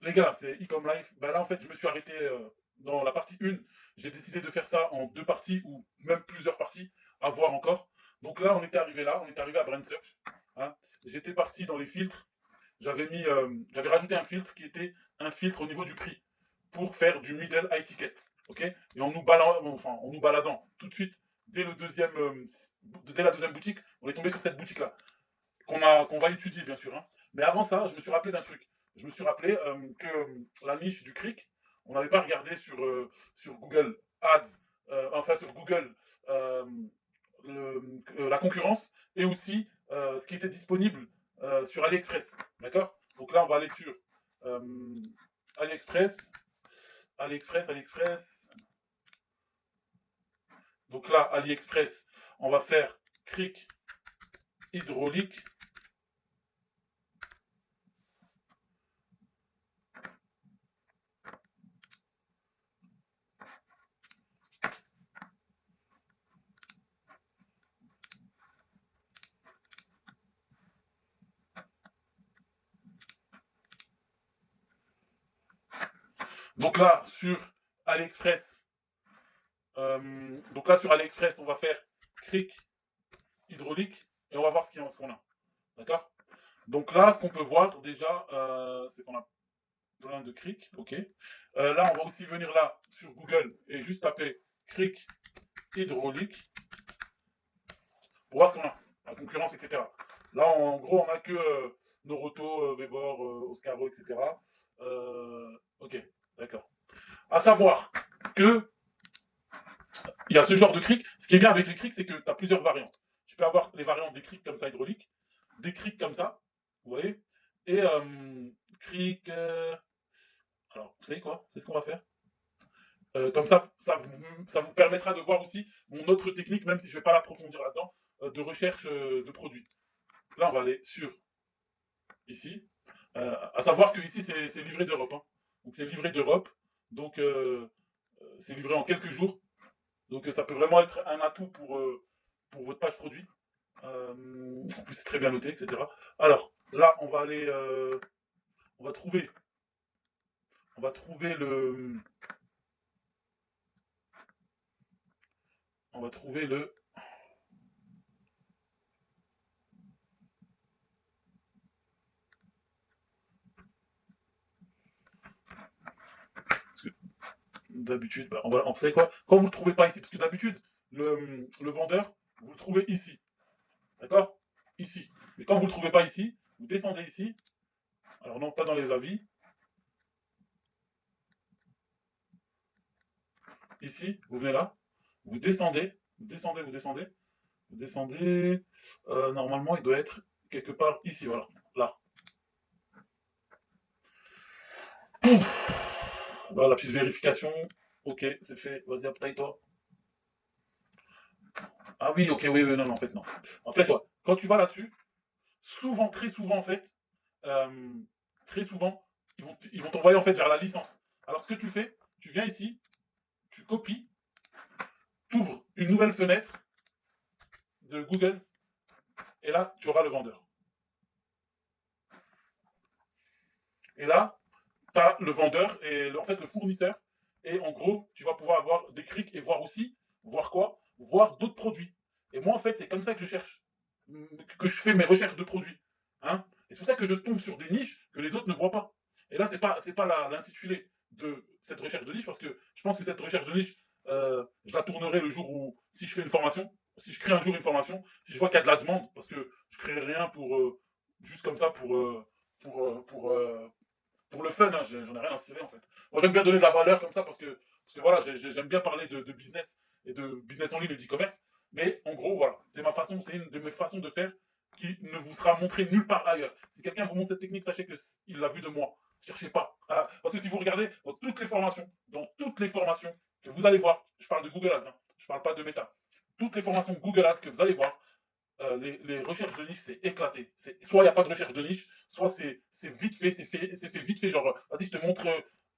Les gars, c'est Ecom Life. Bah là, en fait, je me suis arrêté dans la partie 1. J'ai décidé de faire ça en 2 parties ou même plusieurs parties, à voir encore. Donc là, on était arrivé là, on est arrivé à Brand Search. Hein. J'étais parti dans les filtres. J'avais rajouté un filtre qui était un filtre au niveau du prix pour faire du middle high ticket. Ok. Et en nous baladant tout de suite, dès la deuxième boutique, on est tombé sur cette boutique-là qu'on va étudier, bien sûr. Hein. Mais avant ça, je me suis rappelé d'un truc. Je me suis rappelé que la niche du cric, on n'avait pas regardé sur Google Ads, enfin sur Google, euh, la concurrence et aussi ce qui était disponible sur AliExpress. D'accord. Donc là, on va aller sur euh, AliExpress, AliExpress. Donc là, AliExpress, on va faire cric hydraulique. Donc là, sur AliExpress, on va faire cric hydraulique et on va voir ce qu'on a. D'accord. Donc là, ce qu'on peut voir déjà, c'est qu'on a plein de cric. Ok. Là, on va aussi venir là sur Google et juste taper cric hydraulique pour voir ce qu'on a, la concurrence, etc. Là, en gros, on a que Noroto, Weber, Oscaro, etc. Ok, d'accord. À savoir que il y a ce genre de cric. Ce qui est bien avec les crics, c'est que tu as plusieurs variantes. Tu peux avoir les variantes des crics comme ça hydrauliques, des crics comme ça, vous voyez, et cric. Alors, vous savez quoi? C'est ce qu'on va faire. Comme ça vous permettra de voir aussi mon autre technique, même si je ne vais pas l'approfondir là-dedans, de recherche de produits. Là, on va aller sur ici. À savoir que ici, c'est livré d'Europe. Hein. Donc, c'est livré d'Europe. Donc, c'est livré en quelques jours. Donc, ça peut vraiment être un atout pour votre page produit. En plus, c'est très bien noté, etc. Alors, là, on va trouver, on va trouver le, on va trouver le, parce que d'habitude, bah, on sait quoi, quand vous le trouvez pas ici, parce que d'habitude, le vendeur, vous le trouvez ici, d'accord? Ici. Mais quand vous le trouvez pas ici, vous descendez ici. Alors non, pas dans les avis. Ici, vous venez là, vous descendez, vous descendez, vous descendez, vous descendez. Normalement, il doit être quelque part ici, voilà, là. Voilà, la petite vérification. Ok, c'est fait. Vas-y, aptaille-toi. Ah oui, ok, oui, oui, non, non, en fait, non. En fait, toi, quand tu vas là-dessus, souvent, très souvent, en fait, euh, très souvent, ils vont t'envoyer, en fait, vers la licence. Alors, ce que tu fais, tu viens ici, tu copies, tu ouvres une nouvelle fenêtre de Google, et là, tu auras le vendeur. Et là, tu as le vendeur et en fait le fournisseur. Et en gros, tu vas pouvoir avoir des crics et voir aussi, voir quoi? Voir d'autres produits. Et moi, en fait, c'est comme ça que je cherche, que je fais mes recherches de produits. Hein. Et c'est pour ça que je tombe sur des niches que les autres ne voient pas. Et là, c'est pas l'intitulé de cette recherche de niche, parce que je pense que cette recherche de niche, je la tournerai le jour où, si je fais une formation, si je crée un jour une formation, si je vois qu'il y a de la demande, parce que je ne crée rien pour, juste comme ça, pour le fun, hein, j'en ai rien à cirer en fait. Moi j'aime bien donner de la valeur comme ça parce que voilà, j'aime bien parler de business et de business en ligne et d'e-commerce. Mais en gros, voilà, c'est une de mes façons de faire qui ne vous sera montrée nulle part ailleurs. Si quelqu'un vous montre cette technique, sachez qu'il l'a vu de moi. Cherchez pas. Ah, parce que si vous regardez dans toutes les formations que vous allez voir, je parle de Google Ads, hein, je parle pas de Meta. Toutes les formations Google Ads que vous allez voir, les recherches de niche, c'est éclaté. Soit il n'y a pas de recherche de niche, soit c'est vite fait, c'est fait vite fait. Genre, vas-y, je te montre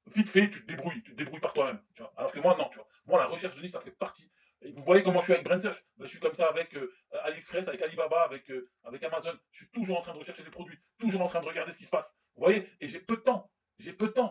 vite fait, tu te débrouilles par toi-même. Tu vois. Alors que moi, non, tu vois. Moi, la recherche de niche, ça fait partie. Et vous voyez comment je suis avec Brand Search. Ben, je suis comme ça avec AliExpress, avec Alibaba, avec Amazon. Je suis toujours en train de rechercher des produits, toujours en train de regarder ce qui se passe. Vous voyez. Et j'ai peu de temps. J'ai peu de temps.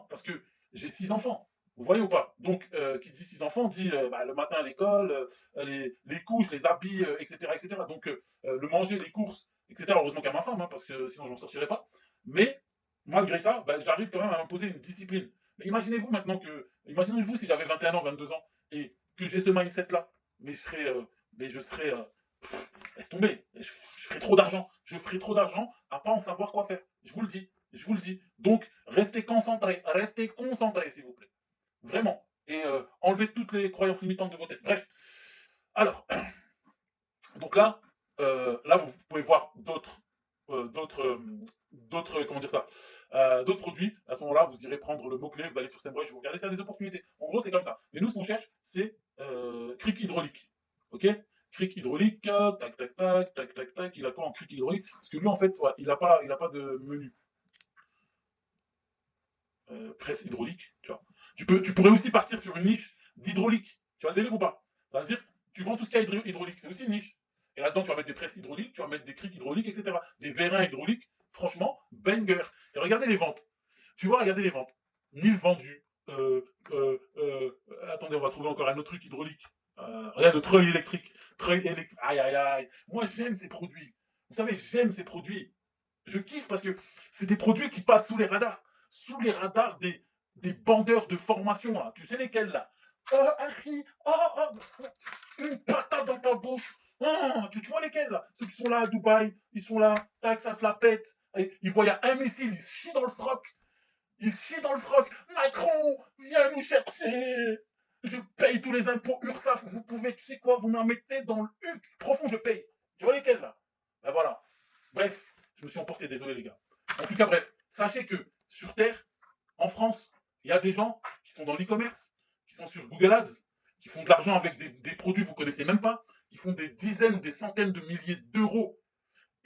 l'enfant dit bah, le matin à l'école, les couches, les habits, etc., etc. Donc, le manger, les courses, etc. Heureusement qu'il y a ma femme, hein, parce que sinon, je n'en sortirais pas. Mais, malgré ça, bah, j'arrive quand même à m'imposer une discipline. Mais imaginez-vous maintenant que. Imaginez-vous si j'avais 21 ans, 22 ans, et que j'ai ce mindset-là. Mais je serais. Mais je serais. Laisse tomber. Je ferais trop d'argent. Je ferais trop d'argent à pas en savoir quoi faire. Je vous le dis. Je vous le dis. Donc, restez concentrés. Restez concentrés, s'il vous plaît. Vraiment. Et enlevez toutes les croyances limitantes de vos têtes. Bref. Alors, donc là, là vous pouvez voir comment dire ça, d'autres produits. À ce moment-là, vous irez prendre le mot-clé, vous allez sur SEMrush, vous regardez, ça a des opportunités. En gros, c'est comme ça. Mais nous, ce qu'on cherche, c'est cric hydraulique. Ok? Cric hydraulique, tac, tac, tac, tac, tac, tac. Il a quoi en cric hydraulique? Parce que lui, en fait, ouais, il a pas de menu. Presse hydraulique, tu vois. Tu pourrais aussi partir sur une niche d'hydraulique. Tu vois le délire ou pas? Ça veut dire, tu vends tout ce qui est hydraulique, c'est aussi une niche. Et là-dedans, tu vas mettre des presses hydrauliques, tu vas mettre des crics hydrauliques, etc. Des vérins hydrauliques. Franchement, banger. Et regardez les ventes. Tu vois, regardez les ventes. 1000 vendus. Attendez, on va trouver encore un autre truc hydraulique. Regarde le treuil électrique. Treuil électrique. Aïe, aïe, aïe. Moi, j'aime ces produits. Vous savez, j'aime ces produits. Je kiffe parce que c'est des produits qui passent sous les radars. Sous les radars des bandeurs de formation, là. Tu sais lesquels, là? Oh, Harry, une patate dans ta bouche. Tu vois lesquels, là? Ceux qui sont là à Dubaï, ils sont là, tac, ça se la pète. Et ils voient, il y a un missile, ils se chient dans le froc. Ils se chient dans le froc. Macron, viens nous chercher. Je paye tous les impôts URSAF. Vous pouvez, tu sais quoi, vous m'en mettez dans le huc profond, je paye. Tu vois lesquels, là? Ben voilà. Bref, je me suis emporté, désolé, les gars. En tout cas, bref, sachez que sur Terre, en France, il y a des gens qui sont dans l'e-commerce, qui sont sur Google Ads, qui font de l'argent avec des produits que vous ne connaissez même pas, qui font des dizaines ou des centaines de milliers d'euros,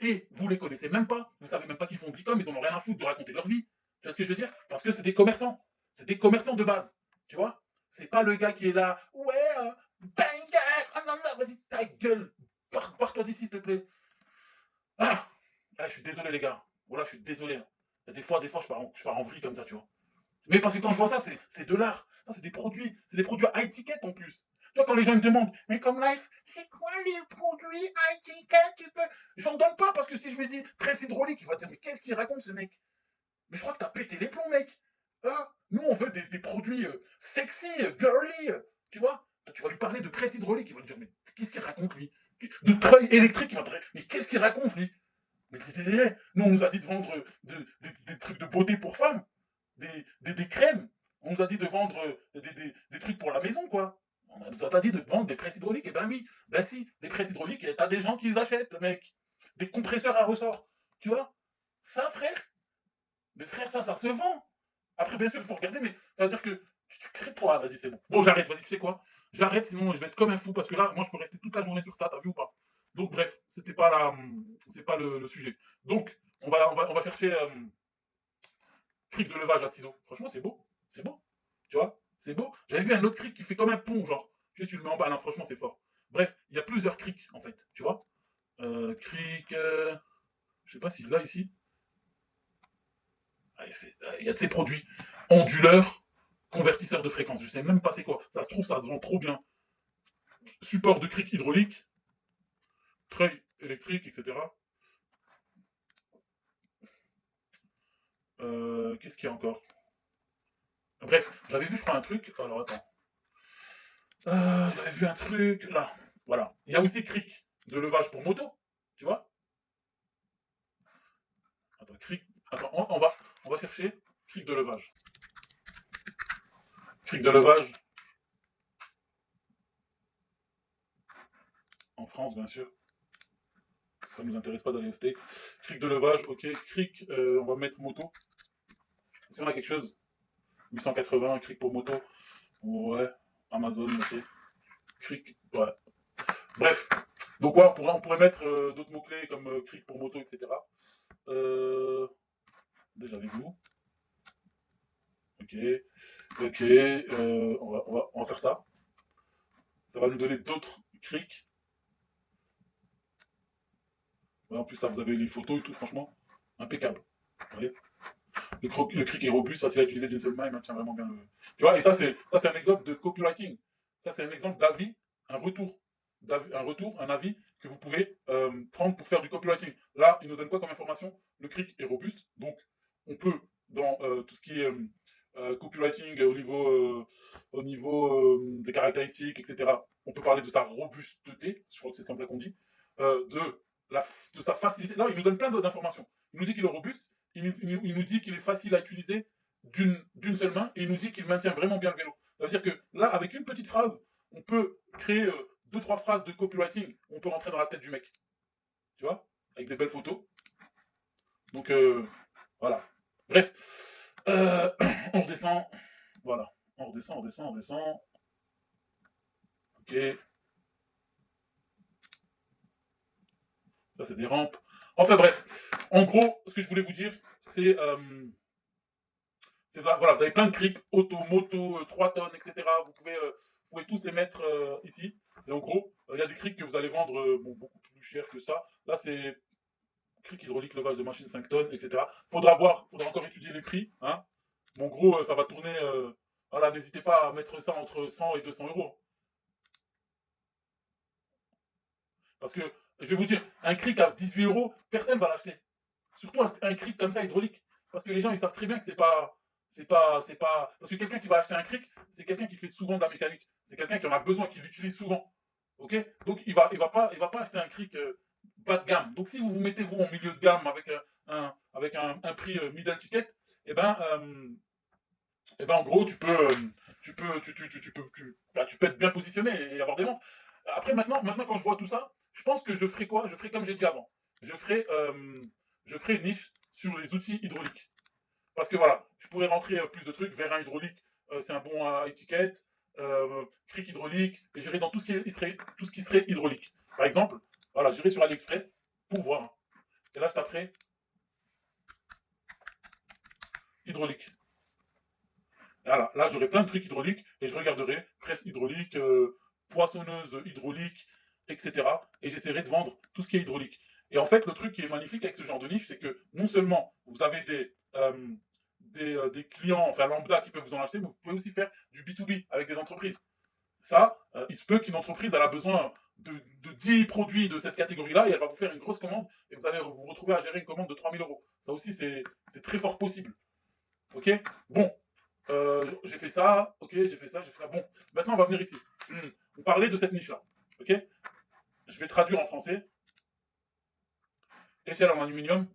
et vous ne les connaissez même pas, vous ne savez même pas qu'ils font de l'e-com, ils en ont rien à foutre de raconter leur vie. Tu vois ce que je veux dire? Parce que c'est des commerçants. C'est des commerçants de base. Tu vois? C'est pas le gars qui est là, ouais, banger, ah non, non, vas-y, ta gueule, pars-toi d'ici, s'il te plaît. Ah, je suis désolé, les gars. Voilà, je suis désolé. Hein. Des fois, je pars en vrille comme ça, tu vois. Mais parce que quand je vois ça, c'est de l'art. Ça, c'est des produits à étiquette en plus. Tu vois, quand les gens me demandent, mais comme life, c'est quoi les produits à étiquette, tu peux. J'en donne pas parce que si je lui dis presse hydraulique, il va dire, mais qu'est-ce qu'il raconte ce mec? Mais je crois que t'as pété les plombs, mec. Nous, on veut des produits sexy, girly, tu vois. Toi, tu vas lui parler de presse hydraulique, il va te dire, mais qu'est-ce qu'il raconte lui? De treuil électrique, il va te dire, mais qu'est-ce qu'il raconte lui? Mais nous, on nous a dit de vendre des trucs de beauté pour femmes, des crèmes. On nous a dit de vendre des trucs pour la maison, quoi. On ne nous a pas dit de vendre des presses hydrauliques. Eh ben oui, ben si, des presses hydrauliques, t'as des gens qui les achètent, mec. Des compresseurs à ressort. Tu vois? Ça, frère, mais frère, ça se vend. Après, bien sûr, il faut regarder, mais ça veut dire que tu crées toi. Vas-y, c'est bon. Bon, j'arrête, vas-y, tu sais quoi? J'arrête, sinon je vais être comme un fou, parce que là, moi, je peux rester toute la journée sur ça, t'as vu ou pas? Donc, bref, c'est pas le sujet. Donc, on va chercher cric de levage à ciseaux. Franchement, c'est beau. C'est beau. Tu vois? C'est beau. J'avais vu un autre cric qui fait comme un pont, genre. Tu sais, tu le mets en bas, là, franchement, c'est fort. Bref, il y a plusieurs crics, en fait. Tu vois? Cric. Je sais pas s'il l'a ici. Il y a de ces produits. Onduleur, convertisseur de fréquence. Je sais même pas c'est quoi. Ça se trouve, ça se vend trop bien. Support de cric hydraulique, treuil électrique, etc. Qu'est-ce qu'il y a encore? Bref, j'avais vu, je crois, un truc. Alors, attends. J'avais vu un truc. Là. Voilà. Il y a aussi cric de levage pour moto. Tu vois? Attends, cric. Attends, on va chercher cric de levage. Cric de levage. En France, bien sûr. Ça ne nous intéresse pas d'aller aux States. Cric de levage, ok. Cric, on va mettre moto. Est-ce qu'on a quelque chose? 880, cric pour moto. Ouais. Amazon, ok. Cric, ouais. Bref. Donc, ouais, on pourrait mettre d'autres mots-clés comme cric pour moto, etc. Déjà avec vous. Ok. Ok. On va faire ça. Ça va nous donner d'autres crics. Ouais, en plus, là, vous avez les photos et tout, franchement. Impeccable. Vous voyez? Le cric est robuste, facile à utiliser d'une seule main, il maintient vraiment bien le. Tu vois, et ça, c'est un exemple de copywriting. Ça, c'est un exemple d'avis, un retour, un avis que vous pouvez prendre pour faire du copywriting. Là, il nous donne quoi comme information? Le cric est robuste, donc on peut, dans tout ce qui est copywriting au niveau des caractéristiques, etc., on peut parler de sa robusteté, je crois que c'est comme ça qu'on dit, de, de sa facilité. Là, il nous donne plein d'informations. Il nous dit qu'il est robuste, il nous dit qu'il est facile à utiliser d'une seule main, et il nous dit qu'il maintient vraiment bien le vélo. Ça veut dire que là, avec une petite phrase, on peut créer deux, trois phrases de copywriting, on peut rentrer dans la tête du mec. Tu vois? Avec des belles photos. Donc, voilà. Bref. On redescend. Voilà. On redescend, on redescend, on redescend. Ok. Ça, c'est des rampes. Enfin, bref. En gros, ce que je voulais vous dire, c'est... voilà, vous avez plein de crics, auto, moto, 3 tonnes, etc. Vous pouvez tous les mettre ici. Et en gros, il y a des crics que vous allez vendre bon, beaucoup plus cher que ça. Là, c'est cric hydraulique, levage de machine 5 tonnes, etc. Faudra encore étudier les prix. Hein. Bon, en gros, ça va tourner. Voilà, n'hésitez pas à mettre ça entre 100 et 200 euros. Parce que, je vais vous dire, un cric à 18 euros, personne ne va l'acheter. Surtout un cric comme ça, hydraulique. Parce que les gens, ils savent très bien que c'est pas. C'est pas. Parce que quelqu'un qui va acheter un cric, c'est quelqu'un qui fait souvent de la mécanique. C'est quelqu'un qui en a besoin, qui l'utilise souvent. Ok. Donc, il va pas acheter un cric bas de gamme. Donc, si vous vous mettez, vous, en milieu de gamme avec un prix middle ticket, eh ben, en gros, tu peux être bien positionné et avoir des ventes. Après, maintenant, quand je vois tout ça, je pense que je ferai quoi? Je ferai comme j'ai dit avant. Je ferai, euh, je ferai une niche sur les outils hydrauliques. Parce que voilà, je pourrais rentrer plus de trucs. Vérin hydraulique, c'est un bon à étiquette. Cric hydraulique. Et j'irai dans tout ce qui serait hydraulique. Par exemple, voilà, j'irai sur AliExpress pour voir. Hein. Et là, je taperai hydraulique. Voilà, là j'aurai plein de trucs hydrauliques et je regarderai presse hydraulique, poissonneuse hydraulique, etc. Et j'essaierai de vendre tout ce qui est hydraulique. Et en fait, le truc qui est magnifique avec ce genre de niche, c'est que non seulement vous avez des clients, enfin lambda, qui peuvent vous en acheter, mais vous pouvez aussi faire du B2B avec des entreprises. Ça, il se peut qu'une entreprise elle a besoin de 10 produits de cette catégorie-là et elle va vous faire une grosse commande et vous allez vous retrouver à gérer une commande de 3000 euros. Ça aussi, c'est très fort possible. Ok. Bon, j'ai fait ça, ok, j'ai fait ça, j'ai fait ça. Bon, maintenant on va venir ici. On parlait de cette niche-là, ok. Je vais traduire en français. Échelle en aluminium,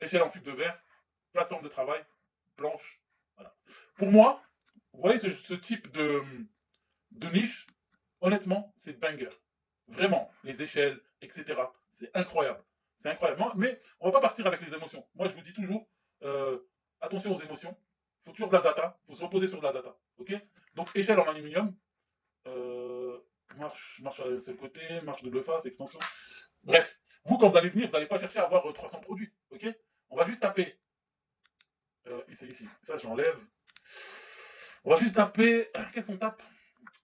échelle en fibre de verre, plateforme de travail, planche. Voilà. Pour moi, vous voyez ce type de niche, honnêtement, c'est banger. Vraiment, les échelles, etc. C'est incroyable. C'est incroyable. Mais on va pas partir avec les émotions. Moi, je vous dis toujours, euh, attention aux émotions. Il faut toujours de la data. Il faut se reposer sur de la data. Ok. Donc, échelle en aluminium. Euh, marche sur le côté, marche double face, extension. Bref, vous, quand vous allez venir, vous n'allez pas chercher à avoir 300 produits. Ok. On va juste taper. Ici. Ça, j'enlève. On va juste taper. Qu'est-ce qu'on tape?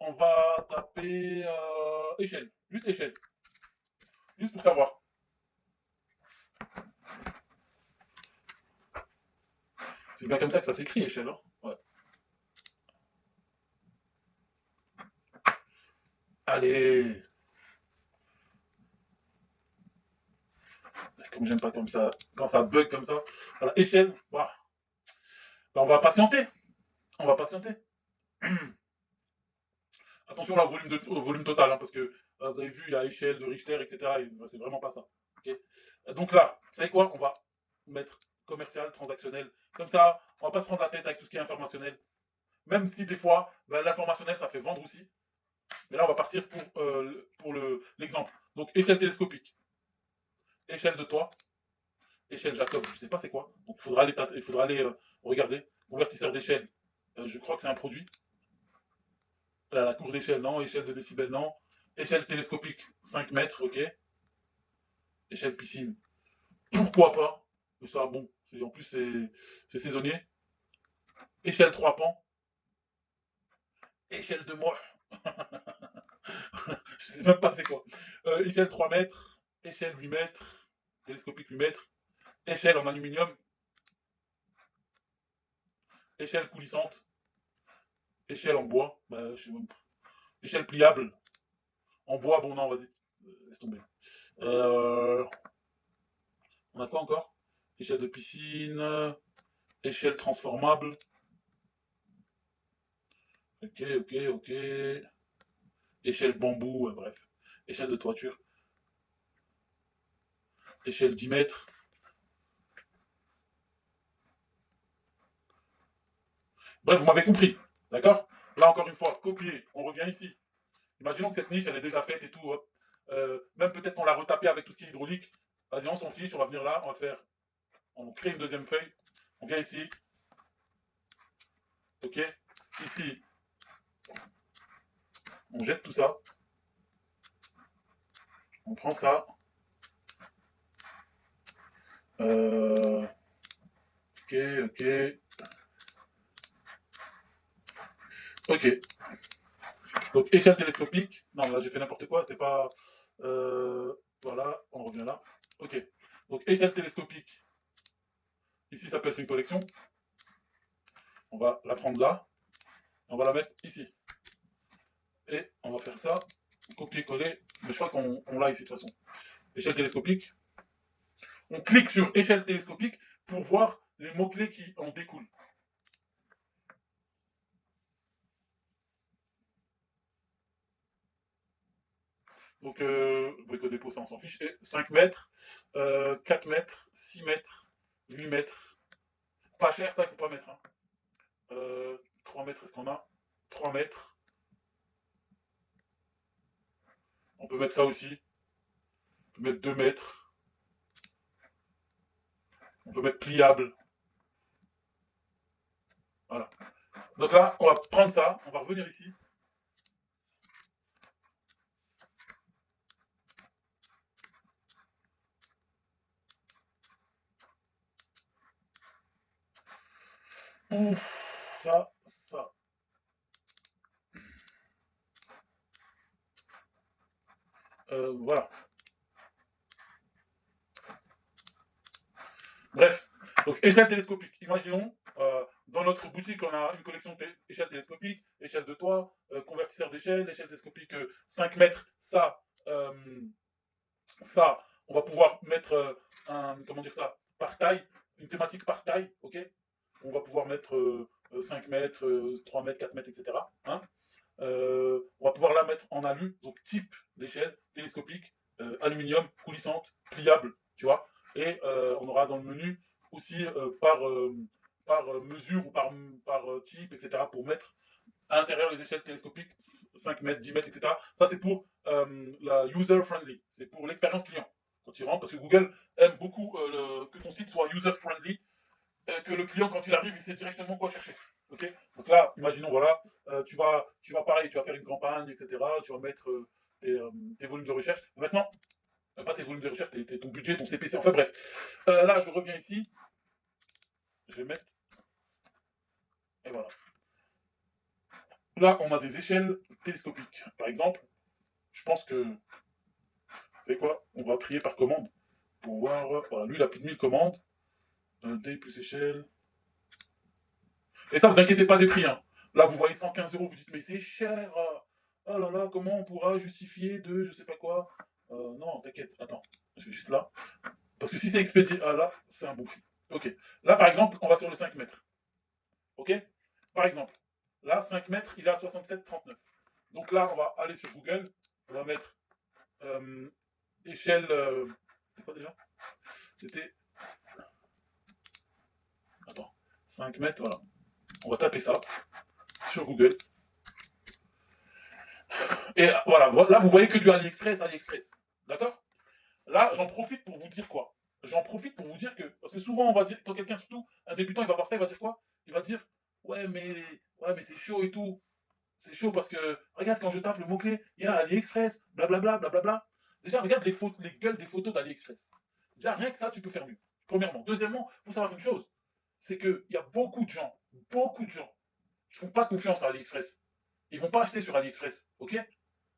On va taper échelle. Juste échelle. Juste pour savoir. C'est bien comme ça que ça s'écrit, échelle. Hein, ouais. Allez. C'est comme j'aime pas comme ça. Quand ça bug comme ça. Voilà, échelle. Voilà. Ben, on va patienter. On va patienter. Attention là, au volume total, hein, parce que vous avez vu, il y a échelle de Richter, etc. Et, c'est vraiment pas ça. Okay. Donc là, vous savez quoi? On va mettre commercial, transactionnel. Comme ça, on va pas se prendre la tête avec tout ce qui est informationnel. Même si des fois, ben, l'informationnel, ça fait vendre aussi. Mais là, on va partir pour l'exemple. Donc, échelle télescopique, échelle de toit, échelle Jacob, je ne sais pas c'est quoi. Donc, il faudra aller regarder. Convertisseur d'échelle, je crois que c'est un produit. Là, la courbe d'échelle, non. Échelle de décibels, non. Échelle télescopique, 5 mètres, ok. Échelle piscine, pourquoi pas. Mais ça, bon, en plus, c'est saisonnier. Échelle 3 pans, échelle de moi. Je sais même pas c'est quoi. Échelle 3 mètres, échelle 8 mètres, télescopique 8 mètres, échelle en aluminium, échelle coulissante, échelle en bois, bah, je sais même pas. Échelle pliable. En bois, bon, non, vas-y. Laisse tomber. On a quoi encore? Échelle de piscine. Échelle transformable. Ok, ok, ok. Échelle bambou, bref. Échelle de toiture. Échelle 10 mètres. Bref, vous m'avez compris. D'accord? Là, encore une fois, copier. On revient ici. Imaginons que cette niche, elle est déjà faite et tout. Hop. Même peut-être qu'on l'a retapée avec tout ce qui est hydraulique. Vas-y, on s'en fiche. On va venir là. On va faire. On crée une deuxième feuille. On vient ici. Ok? Ici, on jette tout ça. On prend ça. Ok, ok. Ok. Donc, échelle télescopique. Non, là, j'ai fait n'importe quoi. C'est pas. Voilà, on revient là. Ok. Donc, échelle télescopique. Ici, ça peut être une collection. On va la prendre là. On va la mettre ici. Et on va faire ça. Copier-coller. Mais je crois qu'on l'a ici de toute façon. Échelle télescopique. On clique sur échelle télescopique pour voir les mots-clés qui en découlent. Donc, brico-dépôt, ça on s'en fiche. Et 5 mètres, 4 mètres, 6 mètres, 8 mètres. Pas cher, ça, il ne faut pas mettre. Hein. 3 mètres, est-ce qu'on a 3 mètres. On peut mettre ça aussi. On peut mettre 2 mètres. On peut mettre pliable. Voilà. Donc là, on va prendre ça. On va revenir ici. Ouf, ça, ça. Voilà. Bref, donc échelle télescopique. Imaginons, dans notre boutique, on a une collection d'échelles télescopiques, échelle de toit, convertisseur d'échelle, échelle télescopique 5 mètres. Ça, on va pouvoir mettre comment dire ça, par taille, une thématique par taille, ok? On va pouvoir mettre 5 mètres, 3 mètres, 4 mètres, etc. Hein. On va pouvoir la mettre en alu, donc type d'échelle télescopique, aluminium, coulissante, pliable, tu vois. Et on aura dans le menu aussi par mesure ou par type, etc. pour mettre à l'intérieur les échelles télescopiques, 5 mètres, 10 mètres, etc. Ça, c'est pour la user-friendly, c'est pour l'expérience client. Quand tu rentres, parce que Google aime beaucoup que ton site soit user-friendly, que le client, quand il arrive, il sait directement quoi chercher. Ok. Donc là, imaginons, voilà, tu vas pareil, tu vas faire une campagne, etc. Tu vas mettre tes volumes de recherche. Maintenant, pas tes volumes de recherche, ton budget, ton CPC, enfin bref. Là, je reviens ici. Je vais mettre. Et voilà. Là, on a des échelles télescopiques. Par exemple, je pense que. Vous savez quoi? On va trier par commande. Pour voir. Voilà, lui, il a plus de 1000 commandes. D plus échelle. Et ça, vous inquiétez pas des prix. Hein. Là, vous voyez 115 euros, vous dites, mais c'est cher. Oh là là, comment on pourra justifier de je sais pas quoi. Non, t'inquiète, attends, je vais juste là. Parce que si c'est expédié, ah là, c'est un bon prix. Ok. Là, par exemple, on va sur le 5 mètres. Ok. Par exemple, là, 5 mètres, il est à 67,39. Donc là, on va aller sur Google. On va mettre échelle. C'était quoi déjà? C'était. Attends. 5 mètres, voilà. On va taper ça sur Google. Et voilà, là vous voyez que du AliExpress, AliExpress. D'accord? Là, j'en profite pour vous dire quoi? J'en profite pour vous dire que, parce que souvent on va dire, quand quelqu'un, surtout un débutant, il va voir ça, il va dire quoi? Il va dire, ouais, mais c'est chaud et tout. C'est chaud parce que, regarde, quand je tape le mot-clé, il y a AliExpress, blablabla, blablabla. Déjà, regarde les gueules des photos d'AliExpress. Déjà, rien que ça, tu peux faire mieux. Premièrement. Deuxièmement, il faut savoir une chose, c'est qu'il y a beaucoup de gens, qui font pas confiance à AliExpress. Ils vont pas acheter sur AliExpress, ok?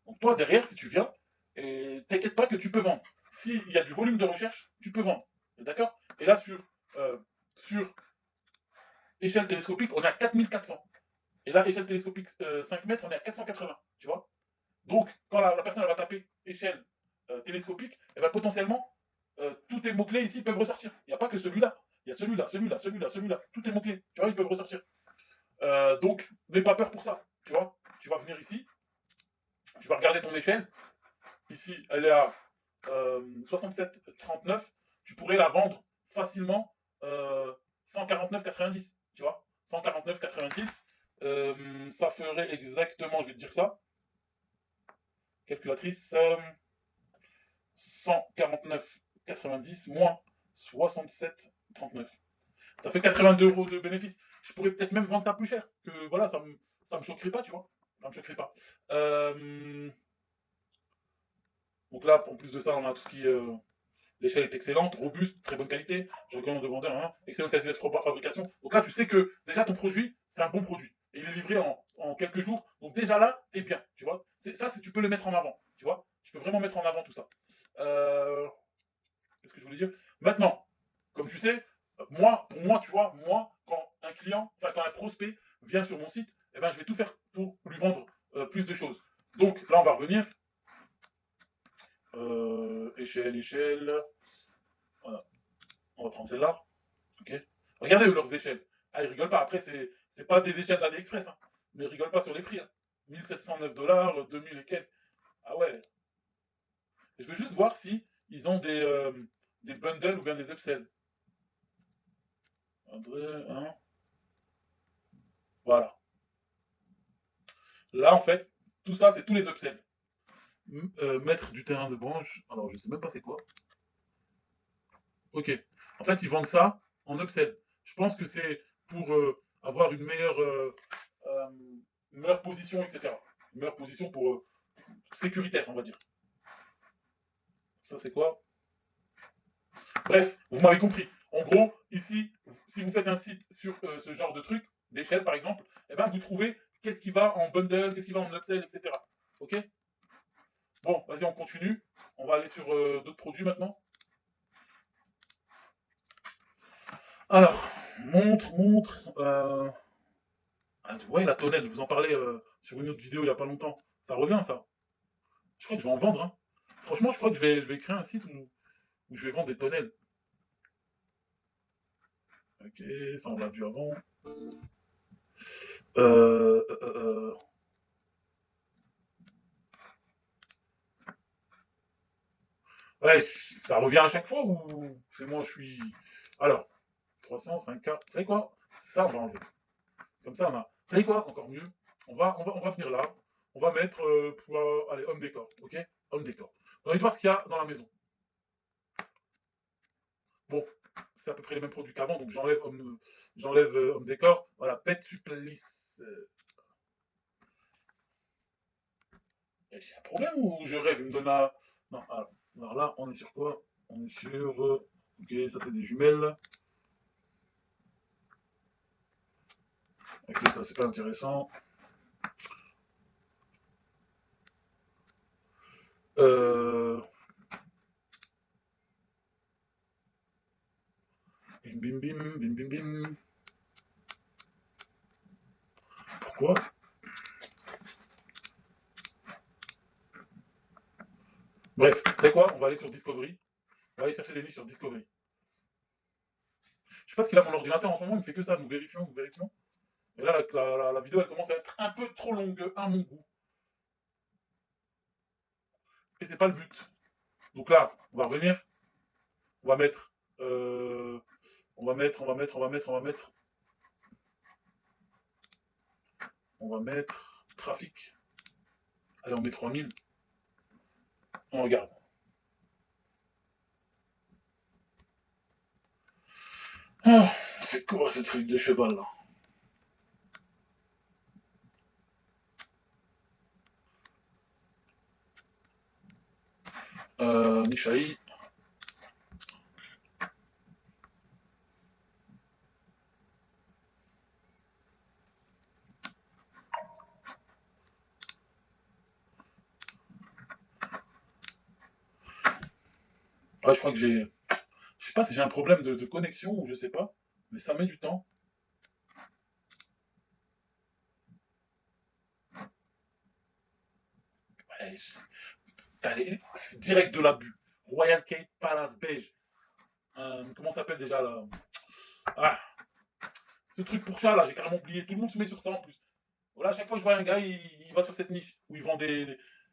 Donc toi, derrière, si tu viens, t'inquiète pas que tu peux vendre. S'il y a du volume de recherche, tu peux vendre. D'accord? Et là, sur échelle télescopique, on est à 4400. Et là, échelle télescopique 5 mètres, on est à 480. Tu vois? Donc, quand la personne elle va taper échelle télescopique, et ben, potentiellement, tous tes mots-clés ici peuvent ressortir. Il n'y a pas que celui-là. Il y a celui-là, celui-là, celui-là, celui-là. Tous tes mots-clés, tu vois, ils peuvent ressortir. Donc, n'aie pas peur pour ça. Tu vois, tu vas venir ici, tu vas regarder ton échelle. Ici, elle est à 67,39. Tu pourrais la vendre facilement 149,90. Tu vois, 149,90. Ça ferait exactement, je vais te dire ça, calculatrice, 149,90 moins 67,39. Ça fait 82 euros de bénéfice. Je pourrais peut-être même vendre ça plus cher. Que voilà, ça me choquerait pas, tu vois. Ça me choquerait pas. Donc là, en plus de ça, on a tout ce qui est. L'échelle est excellente, robuste, très bonne qualité. Je recommande de vendre un. Excellente qualité de fabrication. Donc là, tu sais que déjà ton produit, c'est un bon produit. Et il est livré en quelques jours. Donc déjà là, t'es bien, tu vois. Ça, tu peux le mettre en avant, tu vois. Tu peux vraiment mettre en avant tout ça. Qu'est-ce que je voulais dire? Maintenant, comme tu sais, pour moi, tu vois, moi, quand un client, enfin quand un prospect vient sur mon site, eh ben, je vais tout faire pour lui vendre plus de choses. Donc là, on va revenir. Échelle, échelle. Voilà. On va prendre celle-là. Ok. Regardez leurs échelles. Ah, ils rigolent pas. Après, c'est pas des échelles d'AliExpress, hein. Mais ils rigolent pas sur les prix, hein. 1709 $, 2000 et quelques. Ah ouais. Et je veux juste voir si ils ont des bundles ou bien des upsells. André, hein. Voilà. Là, en fait, tout ça, c'est tous les upsells. Mettre du terrain de branche. Alors, je sais même pas c'est quoi. Ok. En fait, ils vendent ça en upsell. Je pense que c'est pour avoir euh, une meilleure position, etc. Une meilleure position pour sécuritaire, on va dire. Ça, c'est quoi? Bref, vous m'avez compris. En gros, ici, si vous faites un site sur ce genre de truc, d'échelle par exemple, eh ben, vous trouvez qu'est-ce qui va en bundle, qu'est-ce qui va en upsell, etc. Ok. Bon, vas-y, on continue. On va aller sur d'autres produits maintenant. Alors, montre. Ah, vous voyez la tonnelle, je vous en parlais sur une autre vidéo il n'y a pas longtemps. Ça revient, ça. Je crois que je vais en vendre, hein. Franchement, je crois que je vais créer un site où je vais vendre des tonnelles. Ok, ça on l'a vu avant. Euh, euh, euh, euh. Ouais, ça revient à chaque fois ou c'est moi, je suis. Alors, 300, 5K. Vous savez quoi? Ça, on va enlever. Comme ça, on a. Vous savez quoi? Encore mieux. On va venir là. On va mettre. Allez, homme décor. Ok. Homme décor. On va voir ce qu'il y a dans la maison. Bon, c'est à peu près les mêmes produits qu'avant, donc j'enlève homme décor. Voilà, pet supplice. C'est un problème ou je rêve? Il me donne la. Non, alors là, on est sur quoi? On est sur. Ok, ça c'est des jumelles. Ok, ça c'est pas intéressant. Euh... Bim bim bim, bim bim bim. Pourquoi? Bref, c'est quoi? On va aller sur Discovery. On va aller chercher des niches sur Discovery. Je sais pas ce qu'il a mon ordinateur en ce moment, il me fait que ça. Nous vérifions, nous vérifions. Et là, la vidéo, elle commence à être un peu trop longue à mon goût. Et c'est pas le but. Donc là, on va revenir. On va mettre. On va mettre. On va mettre. Trafic. Allez, on met 3000. On regarde. Ah, c'est quoi ce truc de cheval là? Nishai. Ouais, je crois que j'ai. Je sais pas si j'ai un problème de connexion ou je sais pas, mais ça met du temps. C'est direct de l'abus. Royal Cape Palace beige. Comment ça s'appelle déjà là? Ah, ce truc pour chat là, j'ai carrément oublié. Tout le monde se met sur ça en plus. Voilà, à chaque fois que je vois un gars, il va sur cette niche où ils vendent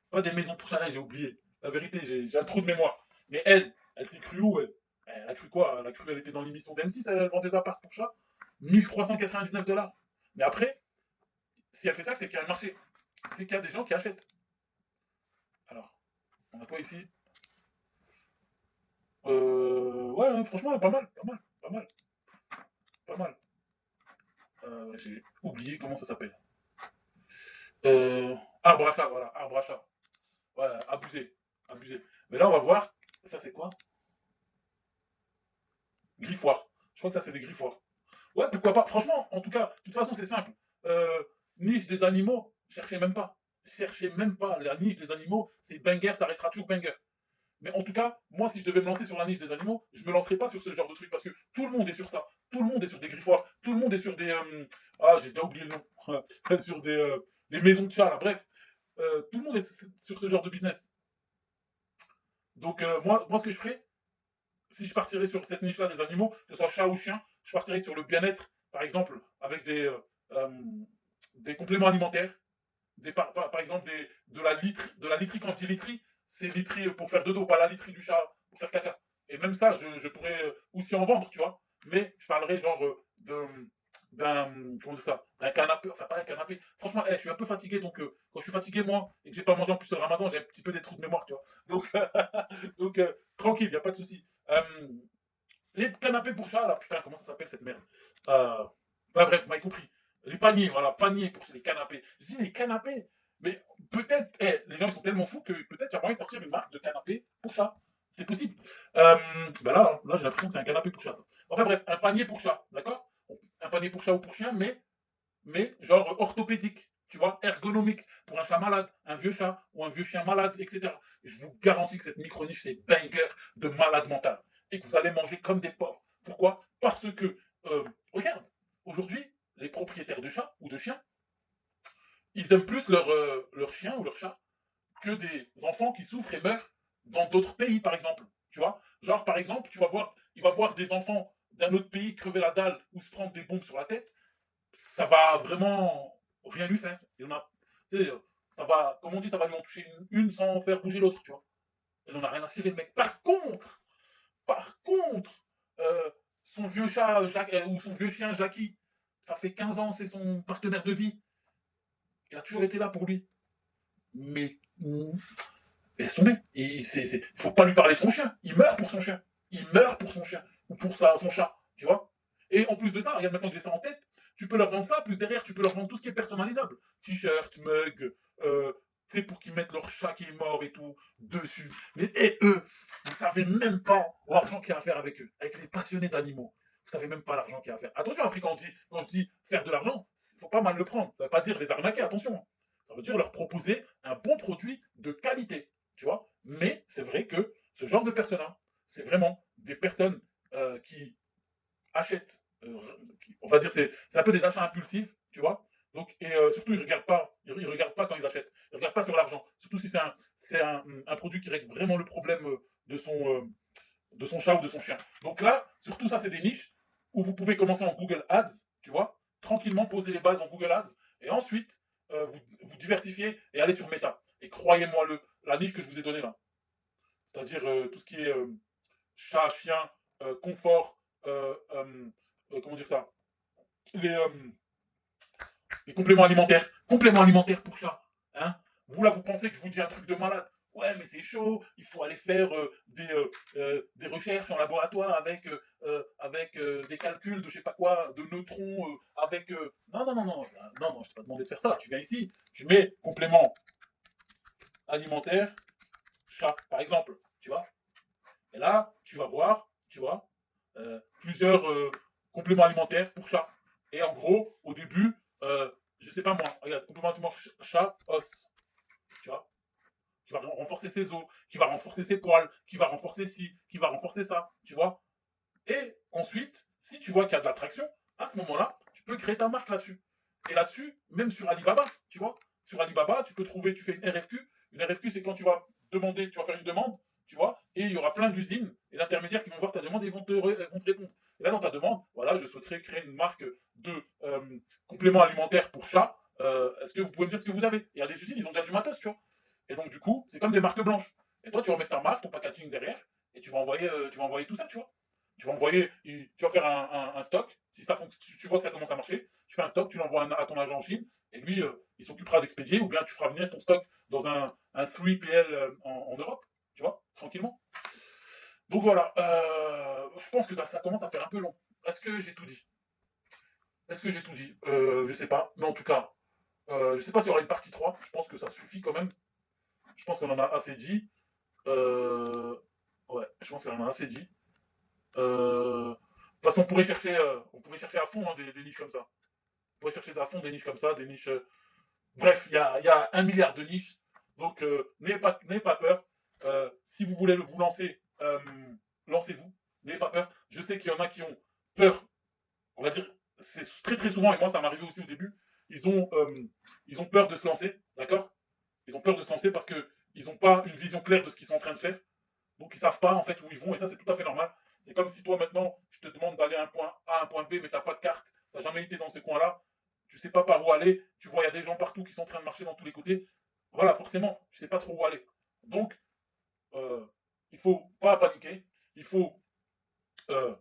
pas des maisons pour chat, j'ai oublié. La vérité, j'ai un trou de mémoire. Mais elle s'est crue où elle? Elle a cru quoi? Elle a cru elle était dans l'émission d'M6, elle vend des apparts pour chat. 1399 $. Mais après, si elle fait ça, c'est qu'il y a un marché. C'est qu'il y a des gens qui achètent. Alors, on a quoi ici? Ouais, franchement, pas mal, pas mal, pas mal, pas mal. J'ai oublié comment ça s'appelle. Arbre à chat, voilà, arbre à chat. Ouais, abusé, abusé. Mais là, on va voir, ça c'est quoi? Griffoir. Je crois que ça c'est des griffoirs. Ouais, pourquoi pas. Franchement, en tout cas, de toute façon, c'est simple. Niche des animaux, cherchez même pas. Cherchez même pas. La niche des animaux, c'est banger, ça restera toujours banger. Mais en tout cas, moi, si je devais me lancer sur la niche des animaux, je me lancerais pas sur ce genre de truc parce que tout le monde est sur ça. Tout le monde est sur des griffoirs. Tout le monde est sur des. Ah, j'ai déjà oublié le nom. Sur des maisons de chats, là. Bref. Tout le monde est sur ce genre de business. Donc, moi, ce que je ferais, si je partirais sur cette niche-là des animaux, que ce soit chat ou chien, je partirais sur le bien-être, par exemple, avec euh, des compléments alimentaires, par exemple de la literie. Quand je dis literie, c'est literie pour faire dodo, pas la literie du chat pour faire caca. Et même ça, je pourrais aussi en vendre, tu vois. Mais je parlerais genre d'un comment dire ça, d'un canapé, enfin pas un canapé. Franchement, je suis un peu fatigué, donc quand je suis fatigué moi et que j'ai pas mangé en plus le ramadan, j'ai un petit peu des trous de mémoire, tu vois. Donc tranquille, y a pas de souci. Les canapés pour chat, là, putain, comment ça s'appelle cette merde? Enfin bref, vous m'avez compris. Les paniers, voilà, paniers pour les canapés. Je dis les canapés, mais peut-être, les gens ils sont tellement fous que peut-être il y a moyen de sortir une marque de canapé pour chat. C'est possible. Ben là j'ai l'impression que c'est un canapé pour chat. Ça. Enfin bref, un panier pour chat, d'accord? Un panier pour chat ou pour chien, mais genre orthopédique, tu vois, ergonomique, pour un chat malade, un vieux chat ou un vieux chien malade, etc. Je vous garantis que cette micro-niche, c'est banger de malade mental. Et que vous allez manger comme des porcs. Pourquoi? Parce que, regarde, aujourd'hui, les propriétaires de chats ou de chiens, ils aiment plus leur chien ou leur chat que des enfants qui souffrent et meurent dans d'autres pays, par exemple. Tu vois? Genre, par exemple, il va voir des enfants d'un autre pays crever la dalle ou se prendre des bombes sur la tête, ça va vraiment rien lui faire. Il en a, tu sais, ça va, comme on dit, ça va lui en toucher une sans faire bouger l'autre, tu vois. Il en a rien à cirer, le mec. Par contre, euh, son vieux chat ou son vieux chien Jackie, ça fait 15 ans, c'est son partenaire de vie. Il a toujours été là pour lui. Mais laisse tomber. Faut pas lui parler de son chien. Il meurt pour son chien. Il meurt pour son chien. Ou pour son chat. Tu vois. Et en plus de ça, regarde maintenant que j'ai ça en tête, tu peux leur vendre ça, plus derrière, tu peux leur vendre tout ce qui est personnalisable. T-shirt, mug, tu sais, pour qu'ils mettent leur chat qui est mort et tout dessus. Mais et eux, vous savez même pas l'argent qu'il y a à faire avec eux, avec les passionnés d'animaux. Vous savez même pas l'argent qu'il y a à faire. Attention, après, quand je dis faire de l'argent, faut pas mal le prendre. Ça veut pas dire les arnaquer, attention. Ça veut dire leur proposer un bon produit de qualité tu vois. Mais c'est vrai que ce genre de personnes-là, c'est vraiment des personnes qui achètent, on va dire, c'est un peu des achats impulsifs, tu vois. Donc, et surtout, ils regardent pas quand ils achètent. Ils regardent pas sur l'argent. Surtout si c'est un produit qui règle vraiment le problème de son chat ou de son chien. Donc là, surtout ça, c'est des niches où vous pouvez commencer en Google Ads, tu vois, tranquillement poser les bases en Google Ads, et ensuite, vous diversifiez et allez sur Meta. Et croyez-moi, la niche que je vous ai donnée là, c'est-à-dire tout ce qui est chat, chien, confort, comment dire ça, les, euh, les compléments alimentaires pour chat. Hein. Vous là, vous pensez que je vous dis un truc de malade. Ouais, mais c'est chaud, il faut aller faire des recherches en laboratoire avec des calculs de je sais pas quoi, de neutrons, avec... Non, non, non, non, non, non, je t'ai pas demandé de faire ça. Tu viens ici, tu mets complément alimentaire, chat, par exemple, tu vois. Et là, tu vas voir, tu vois, plusieurs compléments alimentaires pour chat. Et en gros, au début, je sais pas moi, regarde, complément alimentaire chat, os, tu vois, qui va renforcer ses os, qui va renforcer ses poils, qui va renforcer ci, qui va renforcer ça, tu vois. Et ensuite, si tu vois qu'il y a de l'attraction, à ce moment-là, tu peux créer ta marque là-dessus. Et là-dessus, même sur Alibaba, tu vois, sur Alibaba, tu peux trouver, tu fais une RFQ, Une RFQ, c'est quand tu vas demander, tu vas faire une demande, tu vois, et il y aura plein d'usines et d'intermédiaires qui vont voir ta demande et vont te répondre. Et là, dans ta demande, voilà, je souhaiterais créer une marque de compléments alimentaires pour chat. Est-ce que vous pouvez me dire ce que vous avez? Il y a des usines, ils ont déjà du matos, tu vois. Et donc, du coup, c'est comme des marques blanches. Et toi, tu vas mettre ta marque, ton packaging derrière, et tu vas envoyer tout ça, tu vois. Tu vas envoyer, tu vas faire un stock. Si ça tu vois que ça commence à marcher, tu fais un stock, tu l'envoies à ton agent en Chine, et lui, il s'occupera d'expédier, ou bien tu feras venir ton stock dans un 3PL en Europe, tu vois, tranquillement. Donc voilà, je pense que ça commence à faire un peu long. Est-ce que j'ai tout dit? Est-ce que j'ai tout dit? Je sais pas, mais en tout cas, je sais pas s'il y aura une partie 3. Je pense que ça suffit quand même. Je pense qu'on en a assez dit. Euh, ouais, je pense qu'on en a assez dit. Euh, parce on pourrait chercher à fond hein, des niches comme ça. On pourrait chercher à fond des niches comme ça, des niches. Bref, il y a 1 milliard de niches. Donc, n'ayez pas peur. Si vous voulez vous lancer, lancez-vous. N'ayez pas peur. Je sais qu'il y en a qui ont peur. On va dire, c'est très très souvent, et moi ça m'arrivait aussi au début, ils ont, euh, ils ont peur de se lancer, d'accord? Ils ont peur de se lancer parce qu'ils n'ont pas une vision claire de ce qu'ils sont en train de faire. Donc ils savent pas en fait où ils vont et ça c'est tout à fait normal. C'est comme si toi maintenant je te demande d'aller à un point A, à un point B, mais t'as pas de carte, t'as jamais été dans ce coin-là, tu sais pas par où aller, tu vois il y a des gens partout qui sont en train de marcher dans tous les côtés. Voilà, forcément, tu sais pas trop où aller. Donc euh, il faut pas paniquer, il faut euh,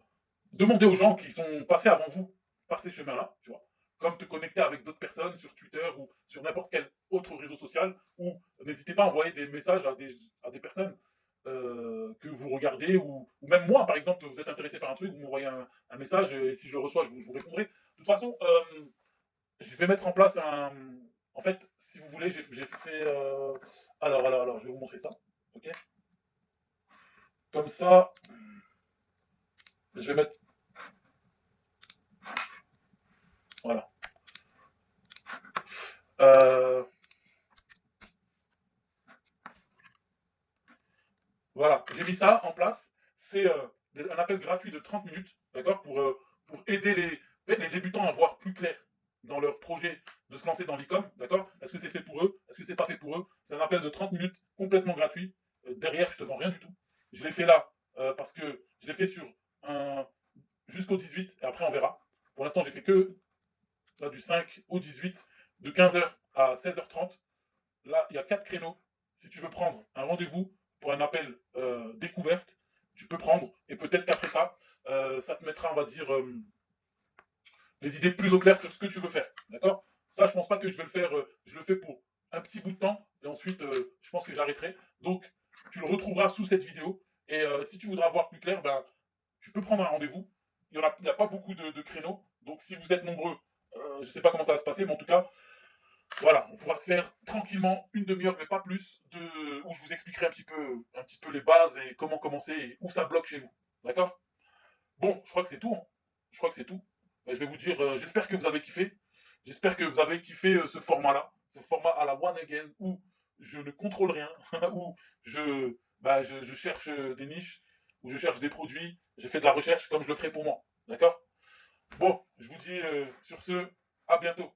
demander aux gens qui sont passés avant vous par ces chemins-là, tu vois, comme te connecter avec d'autres personnes sur Twitter ou sur n'importe quel autre réseau social, ou n'hésitez pas à envoyer des messages à des personnes que vous regardez, ou même moi, par exemple, vous êtes intéressé par un truc, vous m'envoyez un message, et si je le reçois, je vous répondrai. De toute façon, je vais mettre en place un... En fait, si vous voulez, j'ai fait... alors, je vais vous montrer ça, ok? Comme ça, je vais mettre... Voilà. Euh, Voilà, j'ai mis ça en place. C'est un appel gratuit de 30 minutes, d'accord, pour aider les débutants à voir plus clair dans leur projet de se lancer dans l'e-com, d'accord. Est-ce que c'est fait pour eux? Est-ce que c'est pas fait pour eux? C'est un appel de 30 minutes complètement gratuit. Derrière, je te vends rien du tout. Je l'ai fait là parce que je l'ai fait sur un jusqu'au 18 et après on verra. Pour l'instant, j'ai fait que là, du 5 au 18, de 15h à 16h30. Là, il y a 4 créneaux. Si tu veux prendre un rendez-vous pour un appel découverte, tu peux prendre. Et peut-être qu'après ça, ça te mettra, on va dire, les idées plus au clair sur ce que tu veux faire. D'accord? Ça, je pense pas que je vais le faire. Je le fais pour un petit bout de temps. Et ensuite, je pense que j'arrêterai. Donc, tu le retrouveras sous cette vidéo. Et si tu voudras voir plus clair, ben, tu peux prendre un rendez-vous. Il n'y a pas beaucoup de créneaux. Donc, si vous êtes nombreux, je ne sais pas comment ça va se passer, mais en tout cas, voilà, on pourra se faire tranquillement une demi-heure, mais pas plus, où je vous expliquerai un petit peu les bases et comment commencer et où ça bloque chez vous. D'accord? Bon, je crois que c'est tout, hein. Je crois que c'est tout. Je vais vous dire, j'espère que vous avez kiffé. J'espère que vous avez kiffé ce format-là, ce format à la One Again, où je ne contrôle rien, où je cherche des niches, où je cherche des produits, je fais de la recherche comme je le ferai pour moi. D'accord? Bon, je vous dis sur ce, à bientôt.